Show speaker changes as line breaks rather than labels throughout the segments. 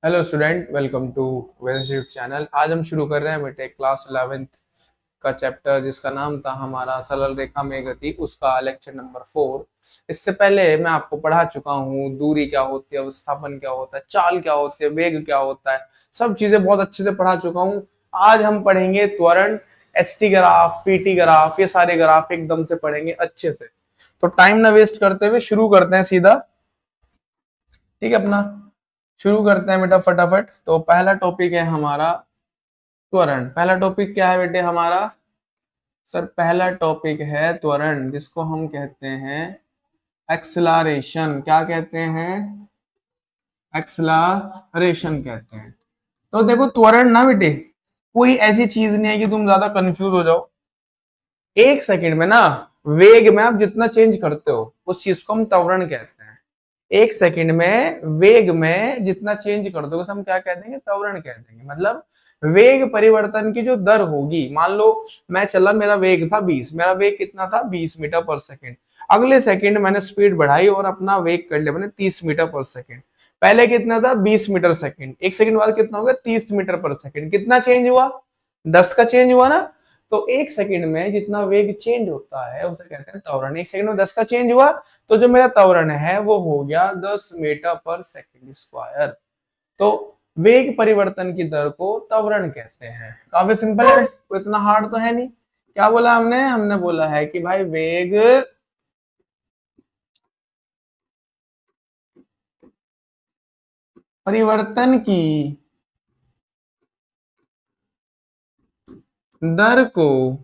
Hello student, welcome to वेंसडेट channel. आज हम शुरू कर रहे हैं बेटे क्लास 11th का चैप्टर जिसका नाम था हमारा सरल रेखा में गति, उसका लेक्चर नंबर 4। इससे पहले मैं आपको पढ़ा चुका हूँ दूरी क्या होती है, विस्थापन क्या होता है, चाल क्या होती है, वेग क्या होता है, सब चीजें बहुत अच्छे से पढ़ा चुका हूँ। आज हम पढ़ेंगे त्वरण, एसटी ग्राफ, पीटी ग्राफ, ये सारे ग्राफ एकदम से पढ़ेंगे अच्छे से। तो टाइम ना वेस्ट करते हुए शुरू करते हैं सीधा। ठीक है, अपना शुरू करते हैं बेटा फटाफट। तो पहला टॉपिक है हमारा त्वरण। पहला टॉपिक क्या है बेटे हमारा? सर पहला टॉपिक है त्वरण, जिसको हम कहते हैं एक्सलरेशन। क्या कहते हैं? एक्सलरेशन कहते हैं। तो देखो त्वरण ना बेटे कोई ऐसी चीज नहीं है कि तुम ज्यादा कंफ्यूज हो जाओ। एक सेकंड में ना वेग में आप जितना चेंज करते हो उस चीज को हम त्वरण कहते हैं। एक सेकंड में वेग में जितना चेंज कर दोगे हम क्या कह देंगे? त्वरण कह देंगे। मतलब वेग परिवर्तन की जो दर होगी, मान लो मैं चला, मेरा वेग था 20, मेरा वेग कितना था? 20 मीटर पर सेकंड। अगले सेकंड मैंने स्पीड बढ़ाई और अपना वेग कर लिया मैंने 30 मीटर पर सेकंड। पहले कितना था? 20 मीटर सेकंड। एक सेकंड बाद कितना हो गया? 30 मीटर पर सेकंड। कितना चेंज हुआ? 10 का चेंज हुआ ना। तो एक सेकंड में जितना वेग चेंज होता है उसे कहते हैं त्वरण। एक सेकंड में 10 का चेंज हुआ तो जो मेरा त्वरण है वो हो गया 10 मीटर पर सेकंड स्क्वायर। तो वेग परिवर्तन की दर को त्वरण कहते हैं। काफी सिंपल है, कोई इतना हार्ड तो है नहीं। क्या बोला हमने? हमने बोला है कि भाई वेग परिवर्तन की दर को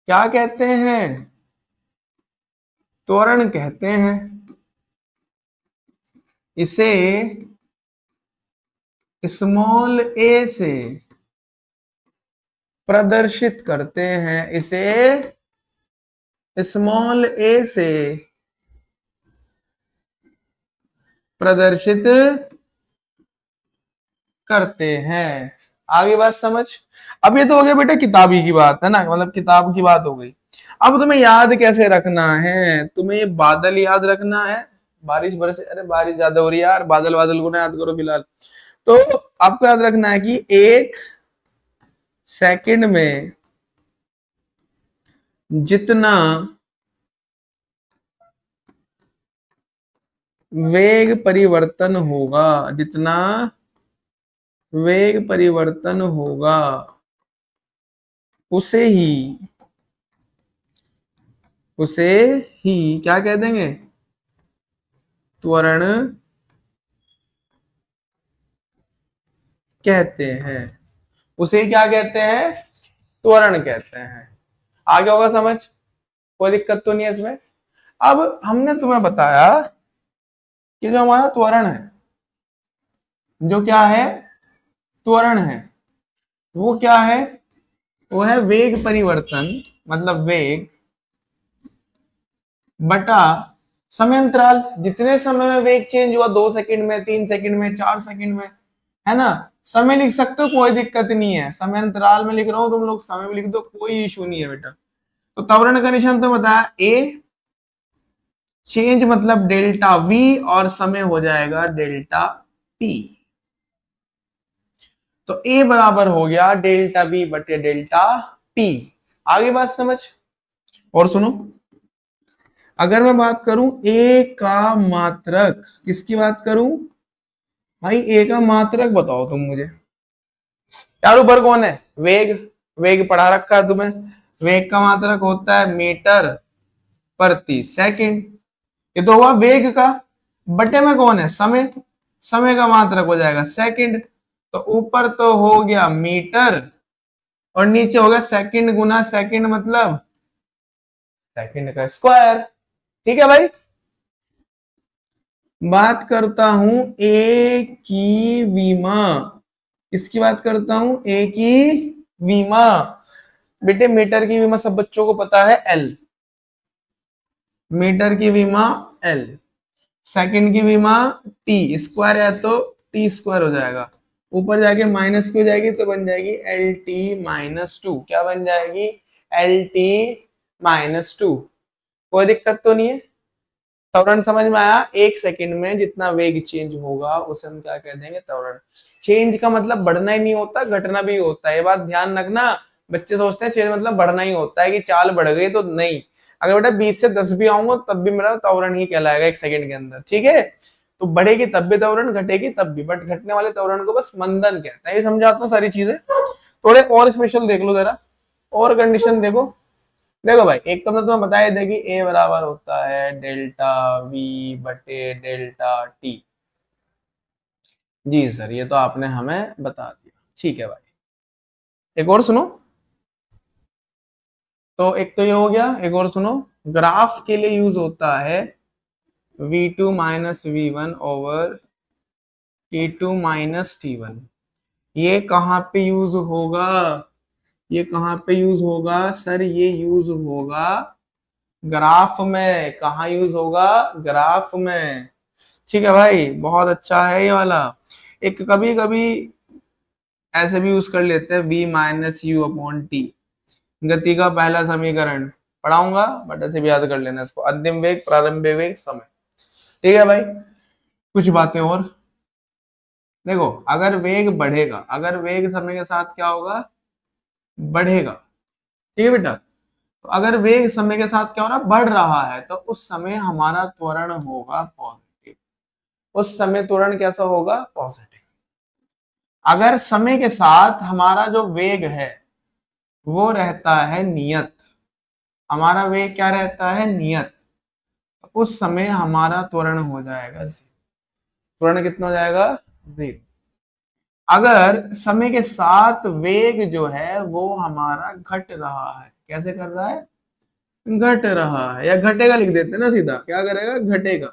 क्या कहते हैं? त्वरण कहते हैं। इसे स्मॉल ए से प्रदर्शित करते हैं। इसे स्मॉल ए से प्रदर्शित करते हैं। आगे बात समझ। अब ये तो हो गया बेटा किताबी की बात है ना, मतलब किताब की बात हो गई। अब तुम्हें याद कैसे रखना है? तुम्हें ये बादल याद रखना है। बारिश बरसे, अरे बारिश ज्यादा हो रही है यार, बादल बादल को ना याद करो फिलहाल। तो आपको याद रखना है कि एक सेकंड में जितना वेग परिवर्तन होगा, जितना वेग परिवर्तन होगा उसे ही उसे ही क्या कह देंगे? त्वरण कहते हैं। उसे क्या कहते हैं? त्वरण कहते हैं। आगे होगा समझ, कोई दिक्कत तो नहीं है इसमें। अब हमने तुम्हें बताया कि जो हमारा त्वरण है, जो क्या है? त्वरण है। वो क्या है? वो है वेग परिवर्तन, मतलब वेग बटा समय अंतराल। जितने समय में वेग चेंज हुआ, 2 सेकंड में, 3 सेकंड में, 4 सेकंड में, है ना। समय लिख सकते हो, कोई दिक्कत नहीं है। समय अंतराल में लिख रहा हूं, तुम लोग समय में लिख दो, कोई इशू नहीं है बेटा। तो त्वरण का निशान तो बताया ए, चेंज मतलब डेल्टा वी, और समय हो जाएगा डेल्टा टी। तो ए बराबर हो गया डेल्टा वी बटे डेल्टा टी। आगे बात समझ। और सुनो, अगर मैं बात करूं ए का मात्रक, किसकी बात करूं भाई? ए का मात्रक बताओ तुम मुझे। यार ऊपर कौन है? वेग। वेग पढ़ा रखा है तुम्हें। वेग का मात्रक होता है मीटर प्रति सेकंड। ये तो हुआ वेग का। बटे में कौन है? समय। समय का मात्रक हो जाएगा सेकंड। तो ऊपर तो हो गया मीटर और नीचे हो गया सेकंड गुना सेकंड, मतलब सेकंड का स्क्वायर। ठीक है भाई। बात करता हूं ए की विमा। किसकी बात करता हूं? ए की विमा। बेटे मीटर की विमा सब बच्चों को पता है, एल। मीटर की विमा एल। सेकंड की विमा टी। स्क्वायर है तो टी स्क्वायर हो जाएगा। ऊपर जाके माइनस की हो जाएगी तो बन जाएगी एल टी माइनस टू। क्या बन जाएगी? L T minus two. कोई दिक्कत तो नहीं है। त्वरण समझ में आया? एक सेकंड में जितना वेग चेंज होगा उसे हम क्या कह देंगे? त्वरण। चेंज का मतलब बढ़ना ही नहीं होता, घटना भी होता है, ये बात ध्यान रखना। बच्चे सोचते हैं चेंज मतलब बढ़ना ही होता है, कि चाल बढ़ गई, तो नहीं। अगर बेटा 20 से 10 भी आऊंगा तब भी मेरा त्वरण ही कहलाएगा एक सेकंड के अंदर, ठीक है? तो बढ़ेगी तब भी त्वरण, घटेगी तब भी, बट घटने वाले त्वरण को बस मंदन कहते हैं। ये समझाता हूँ सारी चीजें। थोड़े और स्पेशल देख लो जरा, और कंडीशन देखो। देखो भाई, एक तो मैं तुम्हें बताया था कि ए बराबर होता है डेल्टा वी बटे डेल्टा टी। जी सर, ये तो आपने हमें बता दिया, ठीक है भाई। एक और सुनो। तो एक तो ये हो गया, एक और सुनो। ग्राफ के लिए यूज होता है v2 minus V one over t2 minus t1। ये कहाँ पे यूज होगा? ये कहाँ पे यूज होगा सर? ये यूज होगा ग्राफ में। कहाँ यूज होगा? ग्राफ में। ठीक है भाई, बहुत अच्छा है ये वाला। एक कभी कभी ऐसे भी यूज कर लेते हैं, v minus you upon T, गति का पहला समीकरण। पढ़ाऊंगा बट ऐसे भी याद कर लेना इसको। अंतिम वेग, प्रारंभिक वेग, समय। ठीक है भाई। कुछ बातें और देखो। अगर वेग बढ़ेगा, अगर वेग समय के साथ क्या होगा? बढ़ेगा। ठीक है बेटा? तो अगर वेग समय के साथ क्या हो रहा है? बढ़ रहा है, तो उस समय हमारा त्वरण होगा पॉजिटिव। उस समय त्वरण कैसा होगा? पॉजिटिव। अगर समय के साथ हमारा जो वेग है वो रहता है नियत, हमारा वेग क्या रहता है? नियत, उस समय हमारा त्वरण हो जाएगा जीरो। त्वरण कितना हो जाएगा? जीरो। अगर समय के साथ वेग जो है वो हमारा घट रहा है, कैसे कर रहा है? घट रहा है, या घटेगा लिख देते हैं ना सीधा। क्या करेगा? घटेगा।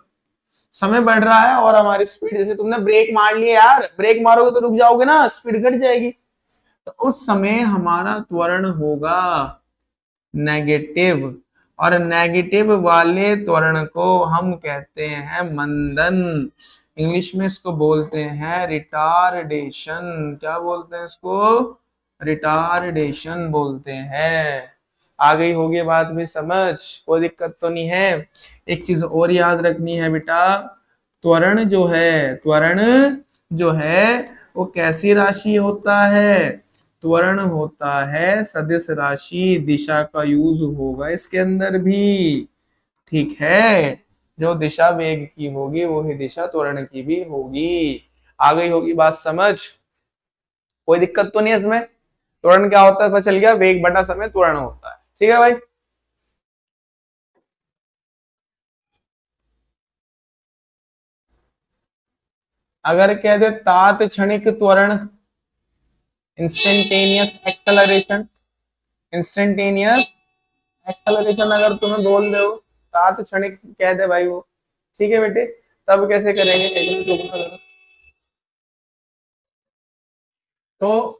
समय बढ़ रहा है और हमारी स्पीड, जैसे तुमने ब्रेक मार लिया यार, ब्रेक मारोगे तो रुक जाओगे ना, स्पीड घट जाएगी। तो उस समय हमारा त्वरण होगा नेगेटिव। और नेगेटिव वाले त्वरण को हम कहते हैं मंदन। इंग्लिश में इसको बोलते हैं रिटार्डेशन। क्या बोलते हैं इसको? रिटार्डेशन बोलते हैं। आ गई होगी बात भी समझ? कोई दिक्कत तो नहीं है? एक चीज और याद रखनी है बेटा, त्वरण जो है, त्वरण जो है वो कैसी राशि होता है? त्वरण होता है सदिश राशि। दिशा का यूज होगा इसके अंदर भी, ठीक है? जो दिशा वेग की होगी वही दिशा त्वरण की भी होगी। आ गई होगी बात समझ? कोई दिक्कत तो नहीं है इसमें? त्वरण क्या होता है पता चल गया? वेग बटा समय त्वरण होता है। ठीक है भाई? अगर कह दे तात क्षणिक त्वरण, इंस्टेंटेनियस एक्सेलरेशन, इंस्टेंटेनियस एक्सेलरेशन अगर तुम्हें बोल दे, हो तात क्षणिक कह दे भाई वो, ठीक है बेटे? तब कैसे करेंगे? एक मिनट रुकना जरा। तो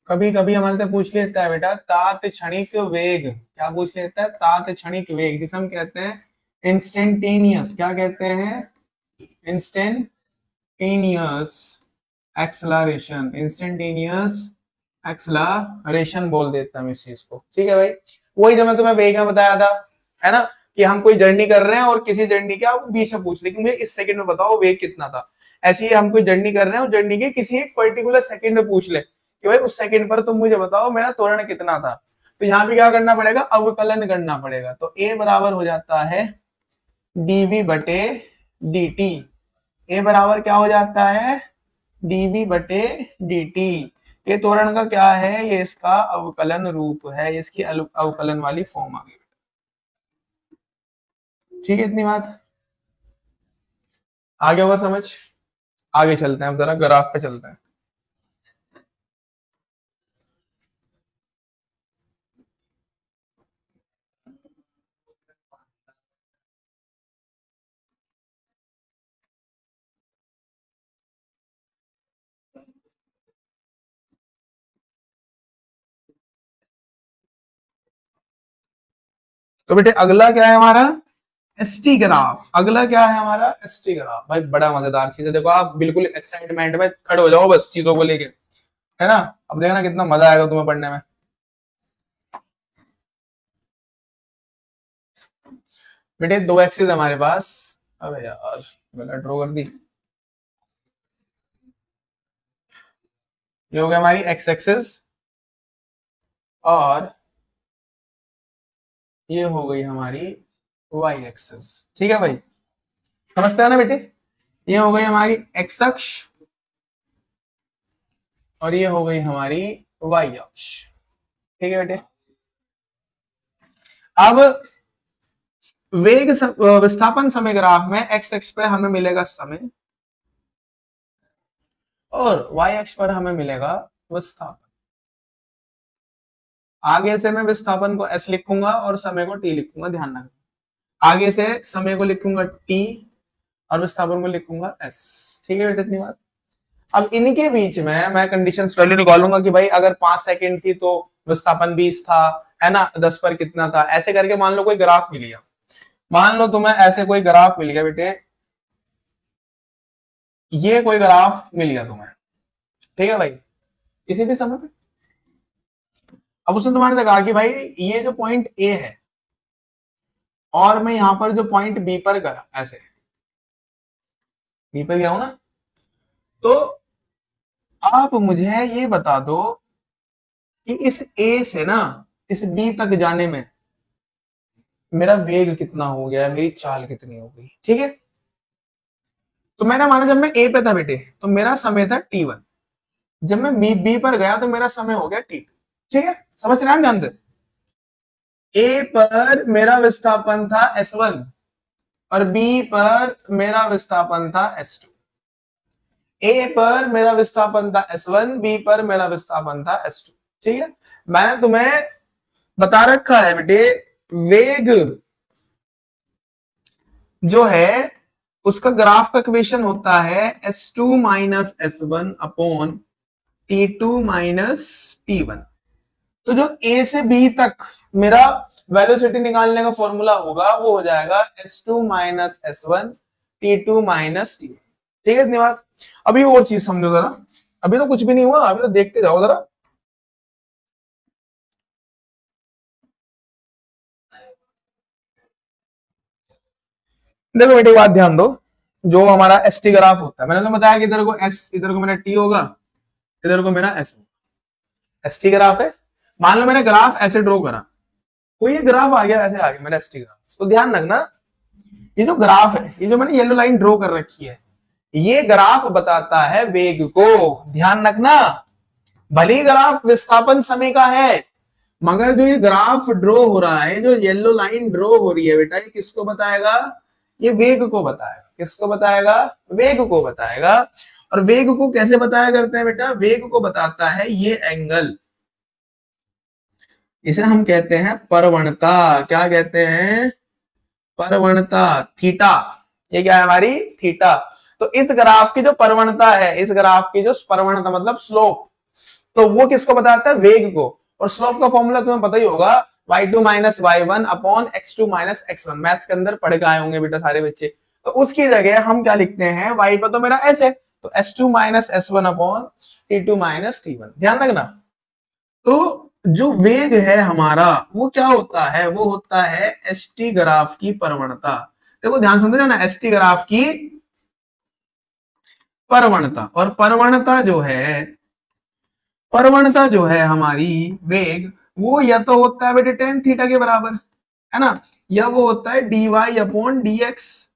कभी कभी हमारे से पूछ लेता है बेटा तात क्षणिक वेग। क्या पूछ लेता है? तात क्षणिक वेग, जिसे हम कहते हैं इंस्टेंटेनियस। क्या कहते हैं? Instantaneous acceleration. इंस्टेंटेनियस एक्सलरेशन बोल देता हूँ इस चीज को। ठीक है भाई? वही जो मैं तुम्हें वेग में बताया था, है ना, कि हम कोई जर्नी कर रहे हैं और किसी जर्नी के आप बीच में पूछ ले कि मुझे इस सेकंड में बताओ वेग कितना था। ऐसे ही हम कोई जर्नी कर रहे हैं और जर्नी के किसी एक पर्टिकुलर सेकंड में पूछ ले कि भाई उस सेकंड पर तुम मुझे बताओ मेरा त्वरण कितना था। तो यहाँ पे क्या करना पड़ेगा? अवकलन करना पड़ेगा। तो ए बराबर हो जाता है डीवी बटे dt। ए बराबर क्या हो जाता है? डीवी बटे dt। ये त्वरण का क्या है? ये इसका अवकलन रूप है, इसकी अवकलन वाली फॉर्म आ गई। ठीक है? इतनी बात आगे होगा समझ? आगे चलते हैं, अब जरा ग्राफ पे चलते हैं। तो बेटे अगला क्या है हमारा? ST graph. अगला क्या है हमारा? ST graph. भाई बड़ा मजेदार चीज है, देखो आप बिल्कुल एक्साइटमेंट में खड़े हो जाओ बस चीजों को लेके, है ना। अब देखना कितना मजा आएगा तुम्हें पढ़ने में। बेटे दो एक्सिस हमारे पास, अबे यार मैंने ड्रॉ कर दी। ये हो गया हमारी एक्स एक्सिस और ये हो गई हमारी वाई एक्सिस। ठीक है भाई, समझते हैं ना बेटे। ये हो गई हमारी एक्स अक्ष और ये हो गई हमारी वाई अक्ष। ठीक है बेटे। अब विस्थापन समय ग्राफ में एक्स अक्ष पे हमें मिलेगा समय और वाई अक्ष पर हमें मिलेगा विस्थापन। आगे से मैं विस्थापन को एस लिखूंगा और समय को टी लिखूंगा, ध्यान रखना। आगे से समय को लिखूंगा टी और विस्थापन को लिखूंगा एस। ठीक है बेटा, इतनी बात। अब इनके बीच में मैं कंडीशंस वैल्यू निकालूंगा कि भाई अगर 5 सेकंड थी तो विस्थापन 20 था, है ना, 10 पर कितना था, ऐसे करके मान लो कोई ग्राफ मिल गया। मान लो तुम्हें ऐसे कोई ग्राफ मिल गया बेटे, ये कोई ग्राफ मिल गया तुम्हें, ठीक है भाई, किसी भी समय पे। अब उसने तुम्हारे से कहा कि भाई ये जो पॉइंट ए है और मैं यहां पर जो पॉइंट बी पर गया, ऐसे बी पर गया हूं ना, तो आप मुझे ये बता दो कि इस ए से ना इस बी तक जाने में मेरा वेग कितना हो गया, मेरी चाल कितनी हो गई। ठीक है, तो मैंने माना जब मैं ए पे था बेटे तो मेरा समय था t1, जब मैं बी पर गया तो मेरा समय हो गया t2। ठीक है, समझ रहे हैं ध्यान से। ए पर मेरा विस्थापन था s1 और बी पर मेरा विस्थापन था s2। ए पर मेरा विस्थापन था s1, बी पर मेरा विस्थापन था s2। ठीक है, मैंने तुम्हें बता रखा है बेटे वेग जो है उसका ग्राफ का इक्वेशन होता है s2 minus s1 upon t2 minus t1। तो जो a से b तक मेरा वेलोसिटी निकालने का फॉर्मूला होगा वो हो जाएगा s2 minus s1 t2 minus t1। ठीक है, इतनी बात। अभी और चीज समझो जरा, अभी तो कुछ भी नहीं हुआ, अभी तो देखते जाओ जरा। देखो बेटे बात ध्यान दो, जो हमारा एस टी ग्राफ होता है, मैंने तो बताया कि इधर को एस, इधर को मेरा टी होगा, इधर को मेरा एस होगा। एस टी ग्राफ है, मान लो मैंने ग्राफ ऐसे ड्रॉ करा, कोई ये ग्राफ आ गया ऐसे आ गया मेरा एस टी ग्राफ, तो ध्यान रखना ये जो ग्राफ है, ये जो मैंने येलो लाइन ड्रॉ कर रखी है, ये ग्राफ बताता है वेग को। ध्यान रखना, भले ग्राफ विस्थापन समय का है मगर जो ये ग्राफ ड्रॉ हो रहा है, जो येलो लाइन ड्रॉ हो रही है बेटा, ये किसको बताएगा? ये वेग को बताएगा। किसको बताएगा? वेग को बताएगा। और वेग को कैसे बताया करते हैं बेटा? वेग को बताता है ये एंगल, इसे हम कहते हैं परवणता। क्या कहते हैं? परवणता, थीटा। ये क्या है हमारी? थीटा। तो इस ग्राफ की जो परवणता है, इस ग्राफ की जो परवणता मतलब स्लोप, तो वो किसको बताता है? वेग को। और स्लोप का फॉर्मूला तुम्हें पता ही होगा, y2 minus y1 upon x2 minus x1। Maths के अंदर पढ़ के आए होंगे बेटा सारे बच्चे। तो उसकी जगह हम क्या लिखते हैं? y पर तो मेरा s है, तो s2 minus s1 upon t2 minus t1। ध्यान रखना, तो जो वेग है हमारा वो क्या होता है? वो होता है एसटी ग्राफ की परवणता। देखो ध्यान सुनते जाना, एसटी ग्राफ की परवणता। और परवणता जो है हमारी वेग, वो या तो होता है बेटे टेन थीटा के बराबर, है ना, या वो होता है D Y upon D X,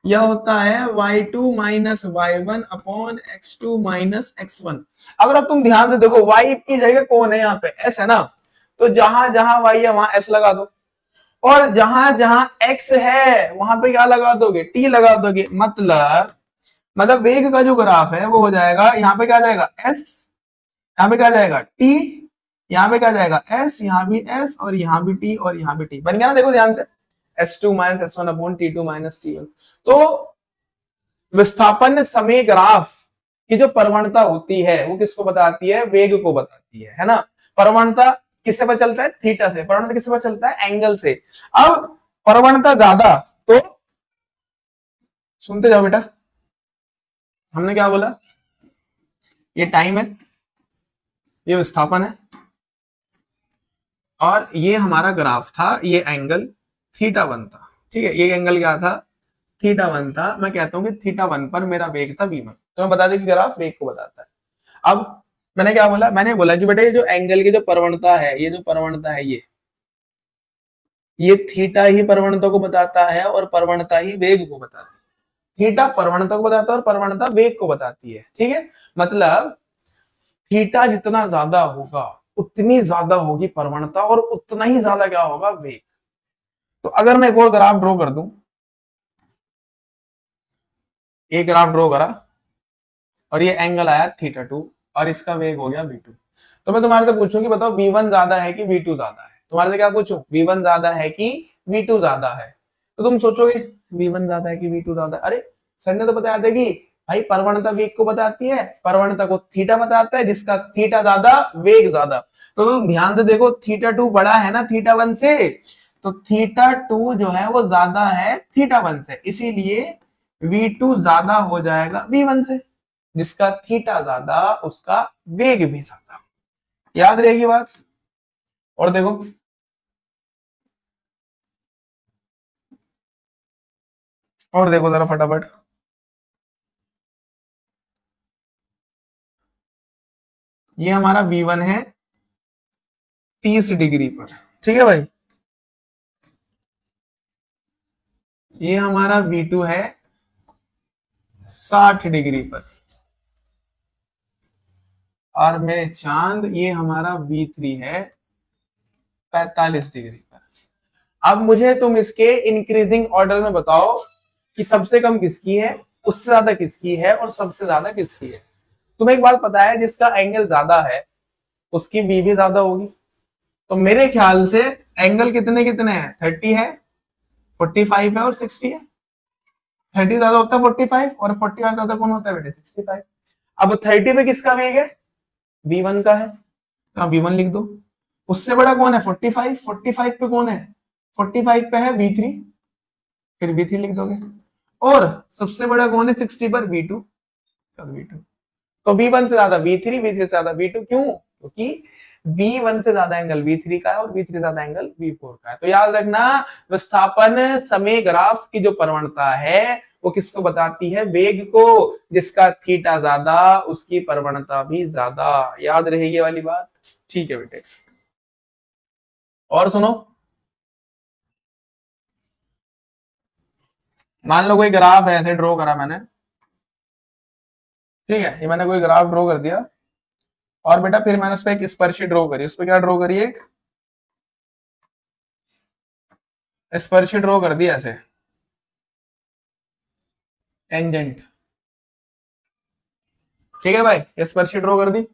या होता है y2 minus y1 upon x2 minus x1। अगर अब तुम ध्यान से देखो y की जगह कौन है? यहाँ पे s है ना, तो जहां जहां y है वहां s लगा दो, और जहां जहां x है वहां पे क्या लगा दोगे? t लगा दोगे। मतलब वेग का जो ग्राफ है वो हो जाएगा, यहाँ पे क्या जाएगा? s, यहाँ पे क्या जाएगा? t, यहाँ पे क्या जाएगा? s, यहाँ भी s और यहाँ भी t और यहाँ भी t। बन गया ना? देखो ध्यान से, s2 minus s1 upon t2 minus t1। तो विस्थापन समय ग्राफ की जो परवणता होती है वो किसको बताती है? वेग को बताती है ना। परवणता किससे पता चलता है? थीटा से। परवणता किससे पता चलता है? एंगल से। अब परवणता ज्यादा तो सुनते जाओ बेटा। हमने क्या बोला, ये टाइम है, ये विस्थापन है, और ये हमारा ग्राफ था, ये एंगल थीटा वन था। ठीक है, ये एंगल क्या था, थीटा वन था। मैं कहता हूं कि थीटा वन पर मेरा वेग था v1। तो मैं बता दें कि ग्राफ वेग को बताता है। अब मैंने क्या बोला, मैंने बोला कि बेटा ये जो एंगल की जो प्रवणता है, ये जो प्रवणता है, ये थीटा ही प्रवणता को बताता है और प्रवणता ही वेग को बताती है। थीटा प्रवणता को बताता है और प्रवणता वेग को बताती है। ठीक है, मतलब थीटा जितना ज्यादा होगा उतनी ज्यादा होगी प्रवणता और उतना ही ज्यादा क्या होगा, वेग। तो अगर मैं एक और ग्राफ ड्रॉ कर दूं, ये ग्राफ ड्रॉ करा और ये एंगल आया थीटा टू और इसका वेग हो गया v2, तो मैं तुम्हारे से पूछूं कि बताओ v1 ज्यादा है कि v2 ज्यादा है। तुम्हारे से क्या पूछूं, v1 ज्यादा है कि v2 ज्यादा है। तो तुम सोचोगे v1 ज्यादा है कि v2 ज्यादा है, अरे सर ने तो बताया था कि भाई प्रवणता वेग को बताती है, प्रवणता को थीटा बताता है, जिसका थीटा ज्यादा वेग ज्यादा। तो तुम ध्यान से देखो, थीटा टू बड़ा है ना थीटा वन से, तो थीटा टू जो है वो ज्यादा है थीटा वन से, इसीलिए v2 ज्यादा हो जाएगा v1 से, जिसका थीटा ज्यादा उसका वेग भी ज्यादा। याद रहेगी बात। और देखो, और देखो जरा फटाफट, ये हमारा v1 है 30 डिग्री पर। ठीक है भाई, ये हमारा v2 है 60 डिग्री पर, और मेरे चांद ये हमारा v3 है 45 डिग्री पर। अब मुझे तुम इसके इंक्रीजिंग ऑर्डर में बताओ कि सबसे कम किसकी है, उससे ज्यादा किसकी है, और सबसे ज्यादा किसकी है। तुम्हें एक बात पता है, जिसका एंगल ज्यादा है उसकी v भी ज्यादा होगी। तो मेरे ख्याल से एंगल कितने कितने हैं, 30 है, 45 है और 60 है। 30 ज्यादा होता है 45 और 45 ज्यादा कौन होता है बेटे, 65। अब 30 पे किसका वेग है, v1 का है, तो v1 लिख दो। उससे बड़ा कौन है, 45, 45 पे कौन है, 45 पे है v3, फिर v3 लिख दोगे। और सबसे बड़ा कौन है 60 पर, v2, v2। तो v1 से ज्यादा v3, v3 से ज्यादा v2, क्यों, क्योंकि v1 से ज्यादा एंगल v3 का है और v3 से ज्यादा एंगल v4 का है। तो याद रखना, विस्थापन समय ग्राफ की जो प्रवणता है वो किसको बताती है, वेग को, जिसका थीटा ज्यादा उसकी प्रवणता भी ज्यादा। याद रहेगी वाली बात। ठीक है बेटे, और सुनो, मान लो कोई ग्राफ है, ऐसे ड्रॉ करा मैंने। ठीक है, ये मैंने कोई ग्राफ ड्रॉ कर दिया, और बेटा फिर मैंने उस पर एक स्पर्शी ड्रॉ करी। उस पर क्या ड्रॉ करी, एक स्पर्शी ड्रॉ कर दी ऐसे, टेंजेंट। ठीक है भाई, स्पर्शी ड्रॉ कर दी।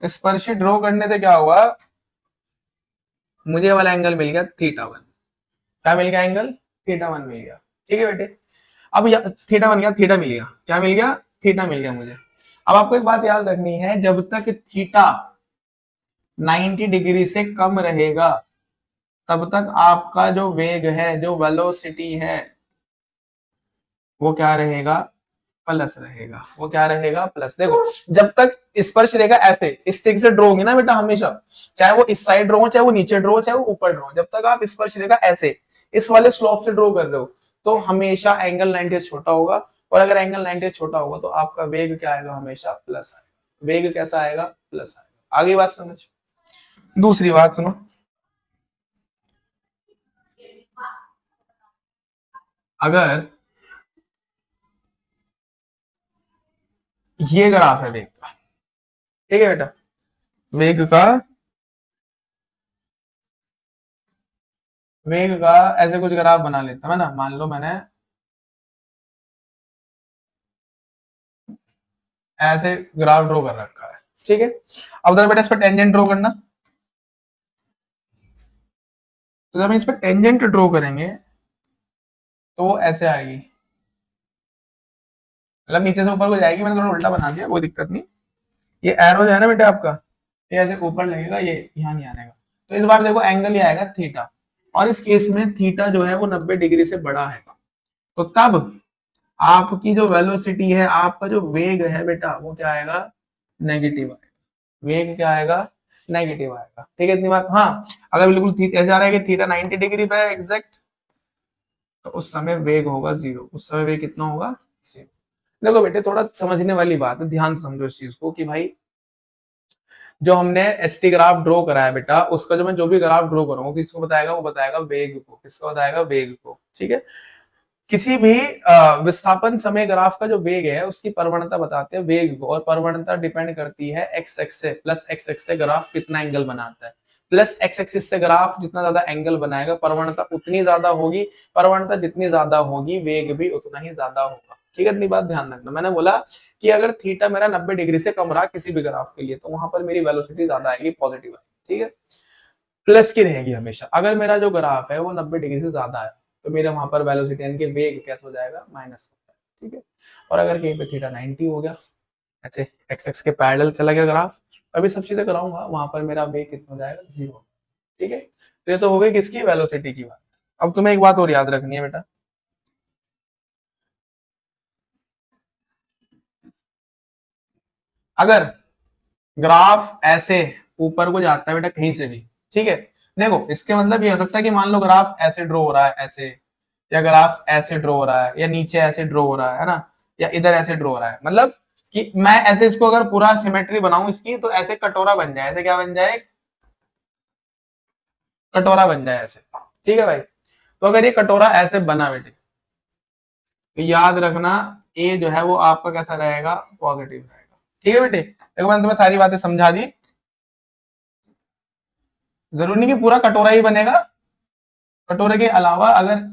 स्पर्शी ड्रॉ करने से क्या हुआ, मुझे वाला एंगल मिल गया थीटा वन। क्या मिल गया, एंगल थीटा वन मिल गया। ठीक है बेटे, अब थीटा वन गया, थीटा मिल गया, क्या मिल गया, थीटा मिल गया मुझे। अब आपको एक बात याद रखनी है, जब तक थीटा 90 डिग्री से कम रहेगा तब तक आपका जो वेग है, जो वेलोसिटी है, वो क्या रहेगा, प्लस रहेगा। वो क्या रहेगा, प्लस। देखो, जब तक स्पर्श रेखा ऐसे इस तरीके से ड्रॉ होगी ना बेटा, हमेशा, चाहे वो इस साइड ड्रॉ हो, चाहे वो नीचे ड्रॉ हो, चाहे वो ऊपर ड्रॉ हो, जब तक आप स्पर्श रेखा ऐसे इस वाले स्लोप से ड्रॉ कर रहे हो, तो हमेशा एंगल 90 से छोटा होगा। और अगर एंगल 90 से छोटा होगा तो आपका वेग क्या आएगा, हमेशा प्लस आएगा। वेग कैसा आएगा, प्लस आएगा। आगे बात समझ। दूसरी बात सुनो, अगर ये ग्राफ है वेग का, ठीक है बेटा, वेग का, वेग का ऐसे कुछ ग्राफ बना लेता है ना। मान लो मैंने ऐसे ग्राफ ड्रॉ कर रखा है। ठीक है, अब जरा बेटा इस पर टेंजेंट ड्रॉ करना। तो जब हम इस पर टेंजेंट ड्रॉ करेंगे तो वो ऐसे आएगी, मतलब नीचे से ऊपर को जाएगी। मैंने थोड़ा उल्टा बना दिया, कोई दिक्कत नहीं। ये एरो जो है ना बेटा आपका, ये ऐसे ऊपर लगेगा, ये यहाँ नहीं आएगा। तो इस बार देखो एंगल ही आएगा थीटा, और इस केस में थीटा जो है वो 90 डिग्री से बड़ा है। तो तब आपकी जो वेलोसिटी है, आपका जो वेग है बेटा, वो क्या आएगा, नेगेटिव आएगा। वेग क्या आएगा, नेगेटिव आएगा। ठीक है, इतनी बात। हाँ, अगर बिल्कुल थीटा ऐसा आ रहा है कि थीटा 90 डिग्री पे है एग्जैक्ट, तो उस समय वेग होगा जीरो। उस समय वेग कितना होगा, जीरो। देखो बेटे, थोड़ा समझने वाली बात है, ध्यान से समझो इस चीज को कि भाई जो हमने एसटी ग्राफ ड्रॉ करा है बेटा, उसका जो मैं जो भी ग्राफ ड्रॉ करूंगा, किसको बताएगा, वो बताएगा वेग को। किसको बताएगा, वेग को। ठीक है, किसी भी विस्थापन समय ग्राफ का जो वेग है, उसकी प्रवणता बताते हैं वेग को, और प्रवणता डिपेंड करती है एक्स एक्स से, प्लस एक्स एक्स से ग्राफ कितना एंगल बनाता है। प्लस एक्स एक्सिस से ग्राफ जितना ज्यादा एंगल बनाएगा, प्रवणता उतनी ज्यादा होगी। प्रवणता जितनी ज्यादा होगी, वेग भी उतना ही ज्यादा होगा। ठीक है, इतनी बात ध्यान रखना। मैंने बोला कि अगर थीटा मेरा 90 डिग्री से कम रहा किसी भी ग्राफ के लिए, तो वहां पर मेरी वेलोसिटी ज्यादा आएगी, पॉजिटिव आएगी। ठीक है, प्लस की रहेगी हमेशा। अगर मेरा जो ग्राफ है वो 90 डिग्री से ज्यादा है, तो मेरे वहां पर वेलोसिटी यानी कि वेग कैसे हो जाएगा, माइनस हो जाएगा। ठीक है, और अगर कहीं पे थीटा 90 हो गया, ऐसे एक्स एक्स के पैरेलल चला गया ग्राफ, अभी सब चीजें कराऊंगा, वहां पर मेरा वेग कितना हो जाएगा, जीरो। ठीक है, तो ये तो हो गई किसकी, वेलोसिटी की बात। अब तुम्हें एक बात और याद रखनी है बेटा, अगर ग्राफ ऐसे ऊपर को जाता है बेटा कहीं से भी, ठीक है, देखो इसके मतलब ये हो सकता है कि मान लो ग्राफ ऐसे ड्रॉ हो रहा है, ऐसे, या ग्राफ ऐसे ड्रॉ हो रहा है, या नीचे ऐसे ड्रॉ हो रहा है ना, या इधर ऐसे ड्रॉ हो रहा है, मतलब कि मैं ऐसे इसको अगर पूरा सिमेट्री बनाऊं इसकी, तो ऐसे कटोरा बन जाए, ऐसे क्या बन जाए, कटोरा बन जाए ऐसे। ठीक है भाई, तो अगर ये कटोरा ऐसे बना बेटे, तो याद रखना ए जो है वो आपका कैसा रहेगा, पॉजिटिव रहेगा। ठीक है बेटे, देखो मैंने तुम्हें सारी बातें समझा दी। जरूरी नहीं कि पूरा कटोरा ही बनेगा, कटोरे के अलावा अगर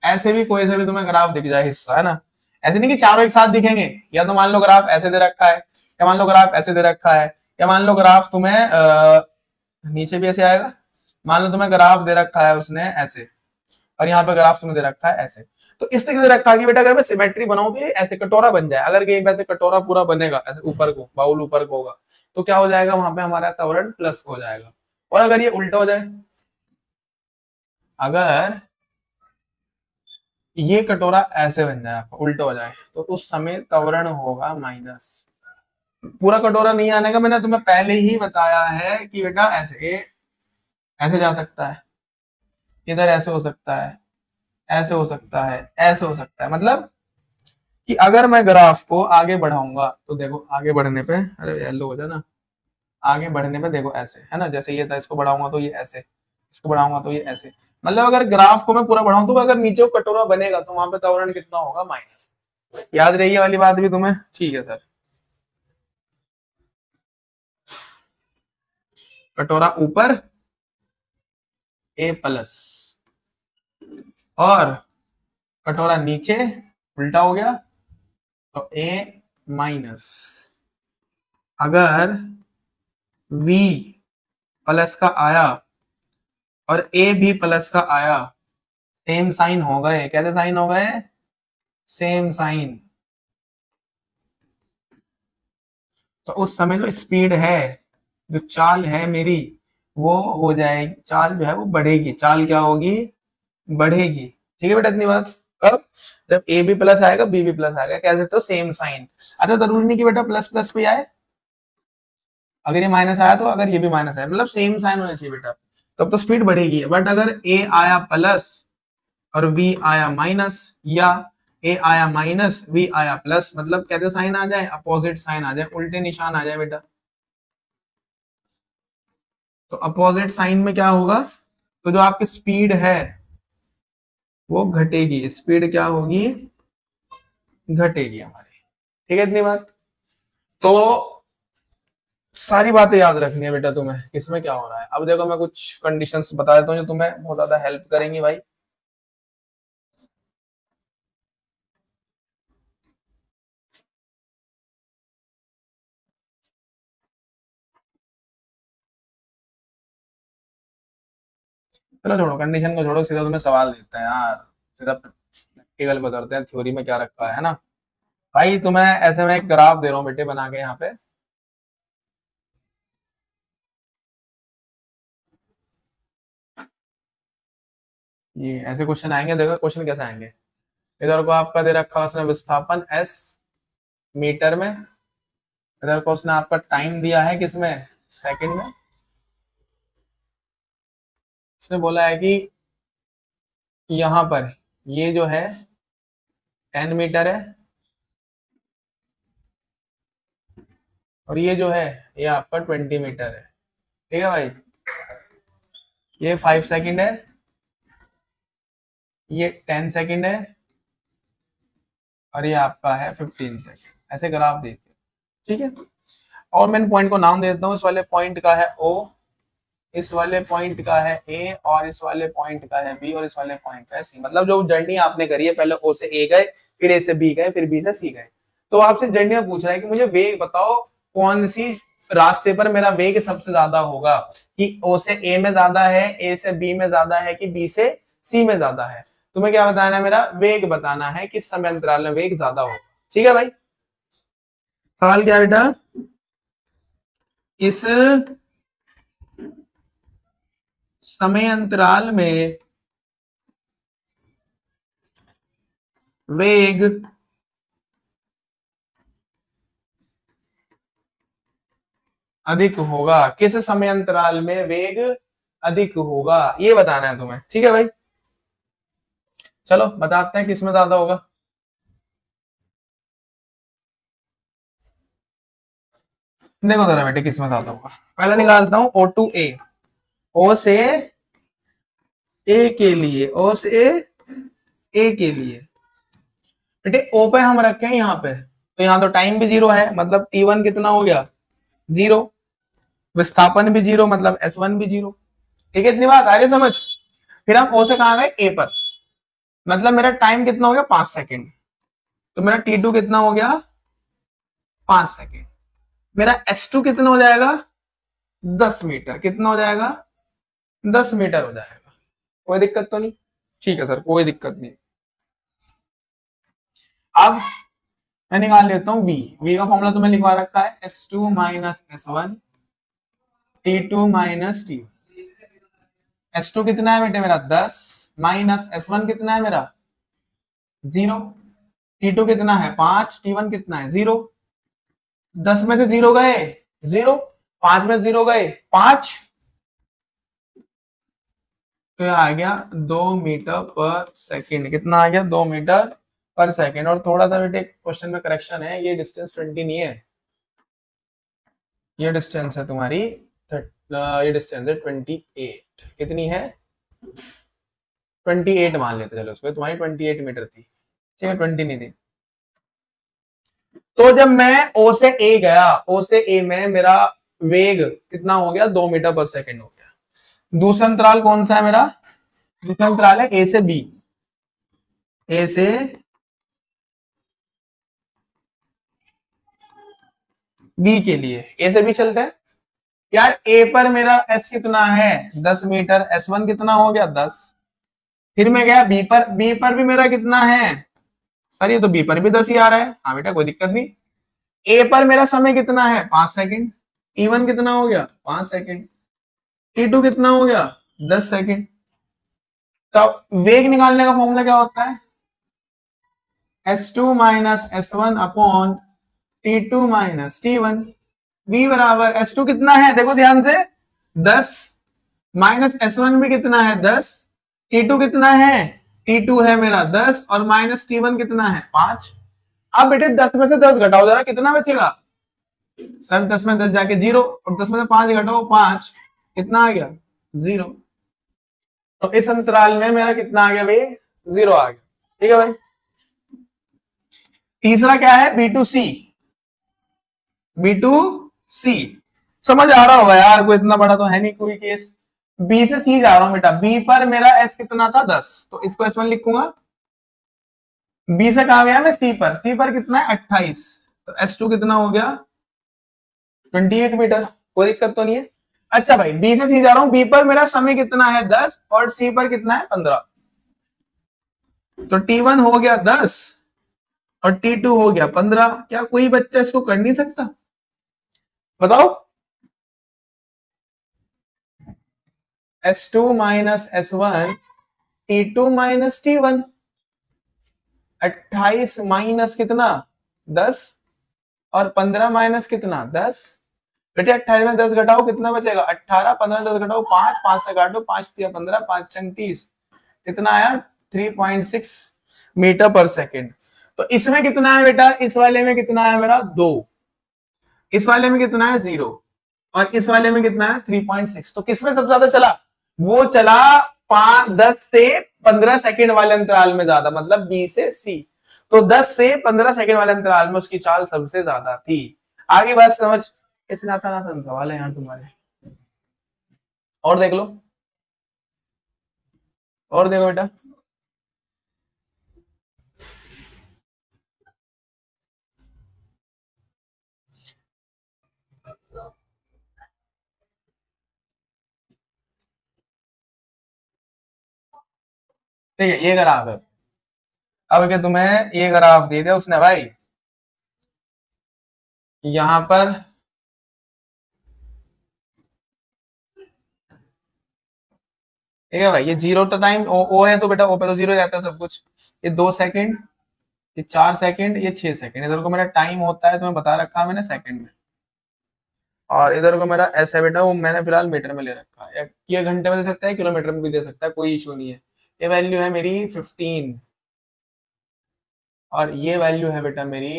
ऐसे भी कोई से भी तुम्हें ग्राफ दिख जाए हिस्सा, है ना, ऐसे नहीं कि चारों एक साथ दिखेंगे, या तो मान लो ग्राफ ऐसे दे रखा है, या मान लो ग्राफ ऐसे दे रखा है, या मान लो ग्राफ तुम्हें नीचे भी ऐसे आएगा, मान लो तुम्हें ग्राफ दे रखा है उसने ऐसे, और यहाँ पे ग्राफ तुम्हें दे रखा है ऐसे। तो इस तरीके से रखा है कि बेटा अगर मैं सिमेट्री बनाऊं तो ये ऐसे कटोरा बन जाए। अगर कहीं पे ऐसे कटोरा पूरा बनेगा, ऐसे ऊपर को बाउल ऊपर को होगा, तो क्या हो जाएगा, वहां पे हमारा त्वरण प्लस हो जाएगा। और अगर ये उल्टा हो जाए, अगर ये कटोरा ऐसे बन जाए, आपका उल्टा हो जाए, तो उस समय त्वरण होगा माइनस। पूरा कटोरा नहीं आने का मैंने तुम्हें पहले ही बताया है कि बेटा ऐसे, ये ऐसे जा सकता है, इधर ऐसे हो सकता है, ऐसे हो सकता है, ऐसे हो सकता है। मतलब कि अगर मैं ग्राफ को आगे बढ़ाऊंगा, तो देखो आगे बढ़ने पे, अरे येलो हो जाए ना, आगे बढ़ने पे देखो ऐसे, है ना, जैसे ये था, इसको बढ़ाऊंगा तो ये ऐसे, इसको बढ़ाऊंगा तो ये ऐसे। मतलब अगर ग्राफ को मैं पूरा बढ़ाऊं, तो अगर नीचे कटोरा बनेगा, तो वहां पे त्वरण कितना होगा, माइनस। याद रही ये वाली बात भी तुम्हें, ठीक है सर। कटोरा ऊपर ए प्लस, और कटोरा नीचे उल्टा हो गया, तो ए माइनस। अगर v प्लस का आया और ए भी प्लस का आया, सेम साइन हो गए, कैसे साइन हो गए, सेम साइन, तो उस समय जो स्पीड है, जो चाल है मेरी, वो हो जाएगी, चाल जो है वो बढ़ेगी। चाल क्या होगी, बढ़ेगी। ठीक है बेटा, इतनी बात। कब, जब ए भी प्लस आएगा, बी भी प्लस आएगा, कह सकते हो सेम साइन। अच्छा, जरूरी नहीं कि बेटा प्लस प्लस पे आए, अगर ये माइनस आया तो अगर ये भी माइनस आया, मतलब सेम साइन होना चाहिए बेटा, तब तो स्पीड बढ़ेगी। बट अगर ए आया प्लस और v आया माइनस, या a आया माइनस, v आया प्लस, मतलब कैसे साइन आ जाए, अपोजिट साइन आ जाए, उल्टे निशान आ जाए बेटा, तो अपोजिट साइन में क्या होगा, तो जो आपकी स्पीड है वो घटेगी। स्पीड क्या होगी, घटेगी हमारी। ठीक है, इतनी बात। तो सारी बातें याद रखनी है बेटा तुम्हें, किसमें क्या हो रहा है। अब देखो मैं कुछ कंडीशंस बता देता हूँ जो तुम्हें बहुत ज्यादा हेल्प करेंगी भाई। चलो छोड़ो, कंडीशन को छोड़ो, सीधा तुम्हें सवाल देते हैं यार, सीधा प्रैक्टिकल बताते हैं थ्योरी में क्या रखा है ना। भाई तुम्हें ऐसे में एक ग्राफ दे रहा हूँ बेटे बना के यहाँ पे, ये ऐसे क्वेश्चन आएंगे, देखो क्वेश्चन कैसे आएंगे। इधर को आपका दे रखा है उसने विस्थापन s मीटर में, इधर को उसने आपका टाइम दिया है किसमें, सेकंड में। उसने बोला है कि यहां पर ये जो है 10 मीटर है और ये जो है ये आपका 20 मीटर है। ठीक है भाई, ये 5 सेकंड है, ये 10 सेकंड है और ये आपका है 15 सेकंड। ऐसे ग्राफ देखिए, ठीक है। और मैं पॉइंट को नाम दे देता हूँ, इस वाले पॉइंट का है O, इस वाले पॉइंट का है A, और इस वाले पॉइंट का है B, और इस वाले पॉइंट का है C। मतलब जो जर्नी आपने करी है, पहले O से A गए, फिर A से B गए, फिर B से C गए, तो आपसे जर्नी में पूछ रहा है कि मुझे वेग बताओ कौन सी रास्ते पर मेरा वेग सबसे ज्यादा होगा, कि O से A में ज्यादा है, A से B में ज्यादा है, कि B से C में ज्यादा है। तुम्हें क्या बताना है, मेरा वेग बताना है, किस समय अंतराल में वेग ज्यादा होगा। ठीक है भाई, सवाल क्या है बेटा, किस समय अंतराल में वेग अधिक होगा, किस समय अंतराल में वेग अधिक होगा, ये बताना है तुम्हें। ठीक है भाई, चलो बताते हैं किसमें ज्यादा होगा। देखो जरा बेटे किसमें ज्यादा होगा, पहले निकालता हूं O टू A, O से A के लिए, O से A के लिए बेटे, O पे हम रखे हैं यहाँ पे, तो यहाँ तो टाइम भी जीरो है, मतलब T1 कितना हो गया, जीरो। विस्थापन भी जीरो, मतलब S1 भी जीरो। ठीक है, इतनी बात आ रही समझ। फिर हम O से कहा गए A पर, मतलब मेरा टाइम कितना हो गया, 5 सेकंड, तो मेरा T2 कितना हो गया, 5 सेकंड। मेरा S2 कितना हो जाएगा, 10 मीटर। कितना हो जाएगा, 10 मीटर हो जाएगा। कोई दिक्कत तो नहीं, ठीक है सर, कोई दिक्कत नहीं। अब मैं निकाल लेता हूं V का फॉर्मूला तुम्हें लिखवा रखा है, S2 minus S1 T2 minus T1। S2 कितना है बेटे मेरा 10, माइनस S1 कितना है मेरा 0, T2 कितना है 5, T1 कितना है 0। 10 में से 0 गए 0, 5 में 0 गए 5, तो यह आ गया 2 मीटर पर सेकंड। कितना आ गया, 2 मीटर पर सेकंड। और थोड़ा सा बेटे क्वेश्चन में करेक्शन है, ये डिस्टेंस 20 नहीं है, ये डिस्टेंस है तुम्हारी, ये डिस्टेंस है 28। कितनी है, 28 मान लेते चलो उसको, तुम्हारी 28 मीटर थी, ठीक है, 20 नहीं थी। तो जब मैं O से A गया, O से A में मेरा वेग कितना हो गया, 2 मीटर पर सेकंड हो गया। दूसरा अंतराल कौन सा है मेरा, दूसरा अंतराल है A से B, A से B के लिए। A से B चलते हैं यार। A पर मेरा S कितना है 10 मीटर, S1 कितना हो गया 10। फिर मैं गया B पर, B पर भी मेरा कितना है, सर ये तो B पर भी 10 ही आ रहा है। हाँ बेटा कोई दिक्कत नहीं। A पर मेरा समय कितना है 5 सेकंड, T1 कितना हो गया 5 सेकंड, T2 कितना हो गया 10 सेकंड। तो वेग निकालने का फॉर्मूला क्या होता है, S2 minus S1 upon T2 minus T1। V बराबर S2 कितना है, देखो ध्यान से 10, माइनस S1 भी कितना है 10, T2 कितना है, T2 है मेरा 10, और माइनस T1 कितना है 5। अब बेटे 10 में से 10 घटाओ जरा, कितना बचेगा, सर 10 में 10 जाके 0, और 10 में से 5 घटाओ 5, कितना आ गया 0। तो इस अंतराल में मेरा कितना आ गया भाई, 0 आ गया। ठीक है भाई, तीसरा क्या है B2C, B2C समझ आ रहा होगा यार, कोई इतना बड़ा तो है नहीं कोई केस। B से C जा रहा हूं बेटा, B पर मेरा S कितना था 10, तो इसको S1 लिखूंगा। B से कहा गया मैं C पर, C पर कितना है 28, तो S2 कितना हो गया 28 मीटर। कोई दिक्कत तो नहीं है। अच्छा भाई B से C जा रहा हूं, B पर मेरा समय कितना है 10 और C पर कितना है 15, तो T1 हो गया 10 और T2 हो गया 15। क्या कोई बच्चा इसको कर नहीं सकता, बताओ। S2 minus S1 T2 minus T1, 28 minus कितना 10 और 15 माइनस कितना 10। बेटे 28 में 10 घटाओ कितना बचेगा 18, 15 10 घटाओ 5, 5 से काटो 5 3 15, 5 छंग 30, कितना आया 3.6 मीटर पर सेकेंड। तो इसमें कितना है बेटा, इस वाले में कितना है मेरा 2, इस वाले में कितना है 0 और इस वाले में कितना है 3.6। तो किसमें सबसे ज्यादा चला, वो चला 10 से 15 सेकेंड वाले अंतराल में ज्यादा, मतलब बी से सी। तो 10 से 15 सेकेंड वाले अंतराल में उसकी चाल सबसे ज्यादा थी। आगे बात समझ, इतना आसान आसान सवाल है यार तुम्हारे। और देख लो, और देखो बेटा, ठीक है ये ग्राफ है। अब क्या तुम्हें ये ग्राफ दे दिया उसने भाई, यहां पर ठीक है भाई, ये 0 तो टाइम ओ है तो बेटा ओ पे तो 0 रहता है सब कुछ। ये 2 सेकंड, ये 4 सेकंड, ये 6 सेकंड, इधर को मेरा टाइम होता है तुम्हें बता रखा है मैंने सेकंड में, और इधर को मेरा ऐसा बेटा वो मैंने फिलहाल मीटर में ले रखा है। ये घंटे में दे सकता है, किलोमीटर में भी दे सकता है, कोई इशू नहीं है। ये वैल्यू है मेरी 15 और ये वैल्यू है बेटा मेरी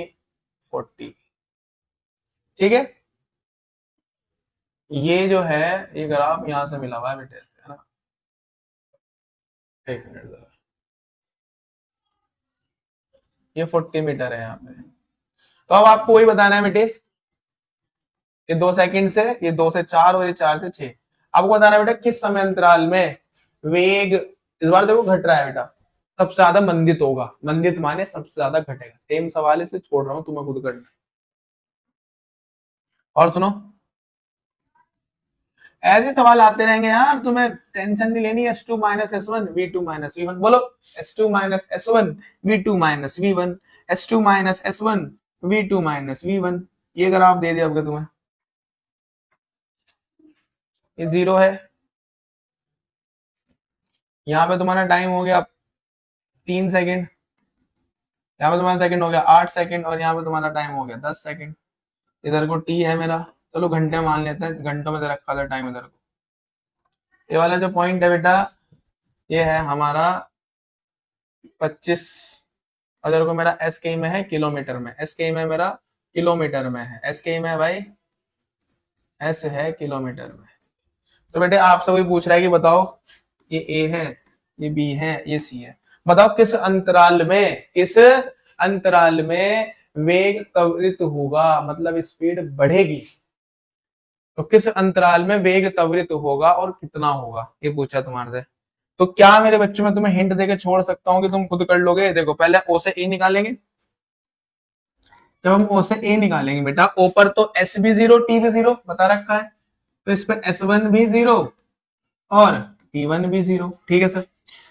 40। ठीक है, ये जो है ये ग्राफ यहां से मिला हुआ है बेटे, है ना। एक मिनट जरा, ये 40 मीटर है यहाँ पे। तो अब आपको वही बताना है बेटे, ये 2 सेकंड से, ये 2 से 4 और ये 4 से 6। आपको बताना है बेटा किस समय अंतराल में वेग इस बार देखो घट रहा है बेटा, सबसे ज्यादा मंदित होगा, मंदित माने सबसे ज्यादा घटेगा। सेम सवाल है, इसे छोड़ रहा हूं तुम्हें खुद करना। और सुनो, ऐसे सवाल आते रहेंगे यार, तुम्हें टेंशन नहीं लेनी। S2 minus S1 V2 minus V1 बोलो, S2 minus S1 V2 minus V1, S2 minus S1 V2 minus V1। ये अगर आप दे दिया आपका तुम्हें, ये 0 है, यहाँ पे तुम्हारा टाइम हो गया 3 सेकंड, यहाँ पे तुम्हारा सेकंड हो गया 8 सेकंड और यहाँ पे तुम्हारा टाइम हो गया 10 सेकंड। इधर को टी है मेरा, चलो घंटे मान लेते हैं, घंटों में दे रखा था टाइम इधर को। ये वाला जो पॉइंट है बेटा ये है हमारा 25, अगर को मेरा एस के में है किलोमीटर में, एस के में मेरा किलोमीटर में है, एस के में है भाई, एस है किलोमीटर में। तो बेटे आपसे वही पूछ रहा है कि बताओ ये ए है, ये बी है, ये सी है, बताओ किस अंतराल में, किस अंतराल में वेग त्वरित होगा, मतलब स्पीड बढ़ेगी। तो किस अंतराल में वेग त्वरित होगा और कितना होगा, ये पूछा तुम्हारे से। तो क्या मेरे बच्चों में तुम्हें हिंट देके छोड़ सकता हूँ कि तुम खुद कर लोगे। देखो पहले ओ से ए निकालेंगे, जब हम ओ से ए निकालेंगे बेटा, ओ पर तो एस भी 0 टी भी 0 बता रखा है, तो इस पर S1 भी 0 और T1 भी 0। ठीक है सर,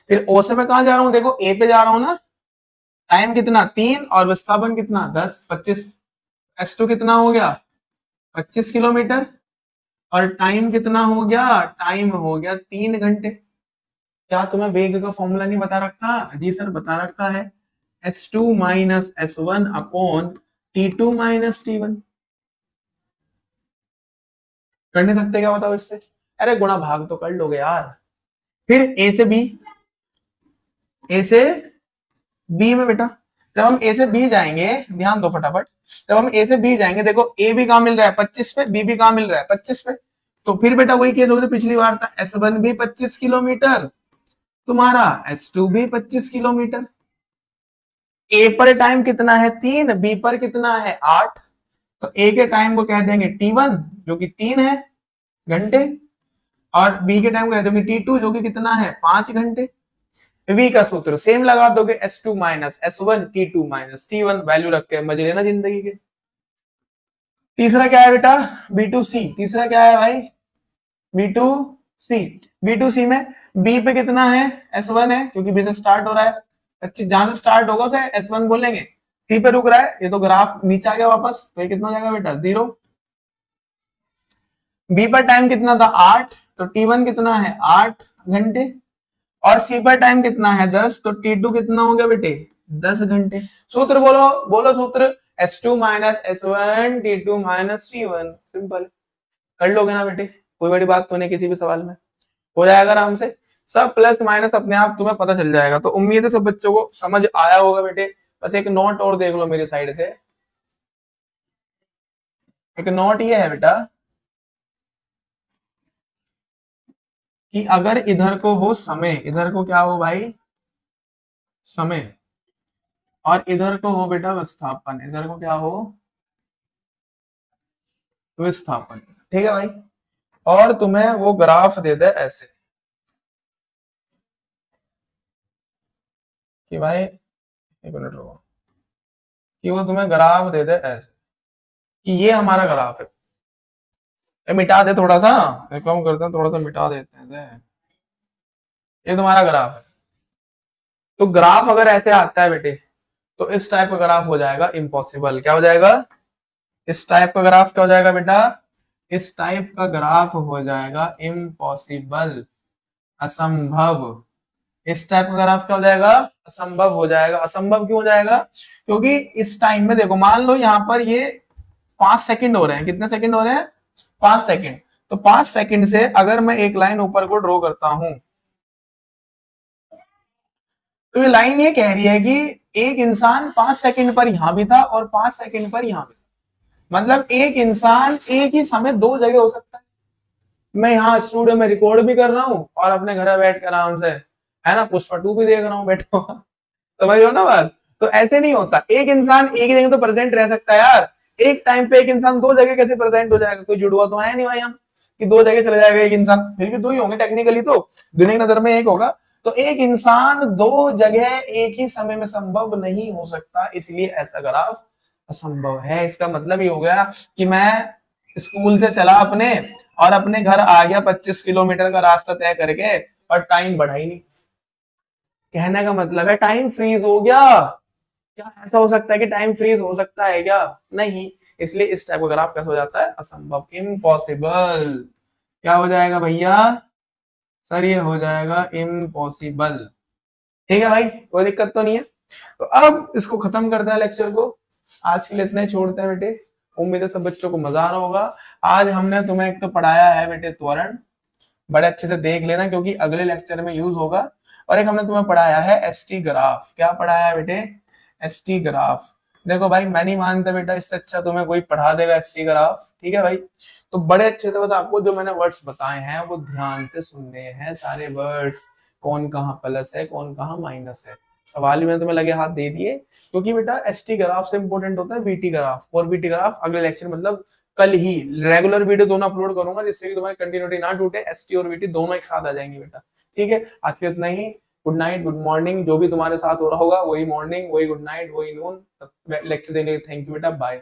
फिर ओ से मैं कहा जा रहा हूं, देखो ए पे जा रहा हूं ना, टाइम कितना 3 और विस्थापन कितना 10 25, S2 कितना हो गया 25 किलोमीटर और टाइम कितना हो गया, टाइम हो गया 3 घंटे। क्या तुम्हें वेग का फॉर्मूला नहीं बता रखा, जी सर बता रखा है, S2 minus S1 upon T2 minus T1। कर नहीं सकते क्या बताओ इससे, अरे गुणा भाग तो कर लोगे यार। फिर ए से बी, ए से बी में बेटा जब हम ए से बी जाएंगे, ध्यान दो फटाफट, जब हम ए से बी जाएंगे, देखो ए भी कहां मिल रहा है 25 पे, बी भी कहां मिल रहा है 25 पे, तो फिर बेटा वही केस होगा पिछली बार था, S1 भी 25 किलोमीटर, तुम्हारा S2 भी 25 किलोमीटर। ए पर टाइम कितना है 3, बी पर कितना है 8, तो ए के टाइम को कह देंगे T1 जो कि 3 घंटे और बी के टाइम को कह देंगे T2 जो कि कितना है 5 घंटे। वी का सूत्र सेम लगा दोगे, S2 minus S1 T2 minus T1, value रख के मजे लेना जिंदगी के। तीसरा क्या है बेटा B2C, तीसरा क्या है भाई B2C, B2C में बी पे कितना है S1 है क्योंकि बी से स्टार्ट हो रहा है, अच्छी जहां से स्टार्ट होगा उसे S1 बोलेंगे, सी पे रुक रहा है, ये तो ग्राफ नीचे आ गया वापस, तो ये कितना हो जाएगा बेटा 0। बी पर टाइम कितना था 8, तो T1 कितना है 8 घंटे और सी पर टाइम कितना है 10, तो T2 कितना हो गया बेटे 10 घंटे। सूत्र बोलो, बोलो सूत्र, S2 minus S1 T2 minus T1। Simple, कर लोगे ना बेटे, कोई बड़ी बात तो नहीं, किसी भी सवाल में हो जाएगा आराम से। सब प्लस माइनस अपने आप तुम्हें पता चल जाएगा। तो उम्मीद है सब बच्चों को समझ आया होगा बेटे। बस एक नोट और देख लो मेरी साइड से, एक नोट ये है बेटा कि अगर इधर को हो समय, इधर को क्या हो भाई, समय, और इधर को हो बेटा विस्थापन, इधर को क्या हो, विस्थापन, ठीक है भाई। और तुम्हें वो ग्राफ दे दे ऐसे कि भाई, एक मिनट रुको, कि वो तुम्हें ग्राफ दे दे ऐसे कि ये हमारा ग्राफ है। ये मिटा दे थोड़ा सा, कम करते हैं, थोड़ा सा मिटा देते हैं। ये तुम्हारा ग्राफ है। तो ग्राफ अगर ऐसे आता है बेटे, तो इस टाइप का ग्राफ हो जाएगा इम्पॉसिबल। क्या हो जाएगा, इस टाइप का ग्राफ क्या हो जाएगा बेटा, इस टाइप का ग्राफ हो जाएगा इम्पॉसिबल, असंभव। इस टाइप का ग्राफ क्या हो जाएगा, असंभव हो जाएगा। असंभव क्यों हो जाएगा, क्योंकि इस टाइम में देखो, मान लो यहां पर ये 5 सेकंड हो रहे हैं, कितने सेकंड हो रहे हैं, 5 सेकंड। तो 5 सेकंड से अगर मैं एक लाइन ऊपर को ड्रॉ करता हूं, तो ये लाइन ये कह रही है कि एक इंसान 5 सेकंड पर यहां भी था और 5 सेकंड पर यहां भी था। मतलब एक इंसान एक ही समय दो जगह हो सकता है। मैं यहाँ स्टूडियो में रिकॉर्ड भी कर रहा हूँ और अपने घर बैठ कर आराम से, है ना, पुष्पा 2 भी देख रहा हूँ बैठा हुआ। समझ लो ना बात। तो ऐसे नहीं होता, एक इंसान एक ही जगह तो प्रेजेंट रह सकता है यार। एक टाइम पे एक इंसान दो जगह कैसे प्रेजेंट हो जाएगा, कोई जुड़वा तो है नहीं भाई हम कि दो जगह चले जाएगा एक इंसान। फिर भी दो ही होंगे टेक्निकली, तो दुनिया की नजर में एक होगा। तो एक इंसान दो जगह एक ही समय में संभव नहीं हो सकता, इसलिए ऐसा ग्राफ असंभव है। इसका मतलब ये हो गया कि मैं स्कूल से चला अपने और अपने घर आ गया 25 किलोमीटर का रास्ता तय करके, और टाइम बढ़ा ही नहीं। कहने का मतलब है टाइम फ्रीज हो गया। क्या ऐसा हो सकता है कि टाइम फ्रीज हो सकता है क्या, नहीं। इसलिए इस टाइप का ग्राफ कैसे हो जाता है, असंभव, इम्पॉसिबल। क्या हो जाएगा भैया, सर ये हो जाएगा इम्पॉसिबल। ठीक है भाई, कोई दिक्कत तो नहीं है। तो अब इसको खत्म करते हैं लेक्चर को, आज के लिए इतना ही छोड़ते हैं बेटे। उम्मीद है सब बच्चों को मजा आ रहा होगा। आज हमने तुम्हें एक तो पढ़ाया है बेटे त्वरण, बड़े अच्छे से देख लेना क्योंकि अगले लेक्चर में यूज होगा। और एक हमने तुम्हें पढ़ाया है एसटी ग्राफ। क्या पढ़ाया है बेटे, एसटी ग्राफ। देखो भाई मैं नहीं मानता बेटा, इससे अच्छा तुम्हें कोई पढ़ा देगा एसटी ग्राफ, ठीक है भाई। तो बड़े अच्छे से बस आपको जो मैंने वर्ड्स बताए हैं वो ध्यान से सुनने हैं, सारे वर्ड्स, कौन कहाँ प्लस है कौन कहाँ माइनस है। सवाल ही मैंने तुम्हें लगे हाथ दे दिए, क्योंकि बेटा एसटी ग्राफ से इंपॉर्टेंट होता है बीटी ग्राफ। और बीटी ग्राफ अगले लेक्चर मतलब कल ही रेगुलर वीडियो दोनों अपलोड करूंगा, जिससे कि तुम्हारी कंटिन्यूटी ना टूटे, एसटी और बीटी दोनों एक साथ आ जाएंगे बेटा। ठीक है, आज के इतना ही। गुड नाइट, गुड मॉर्निंग, जो भी तुम्हारे साथ हो रहा होगा वही मॉर्निंग, वही गुड नाइट, वही नून। लेक्चर देने के थैंक यू बेटा, बाय।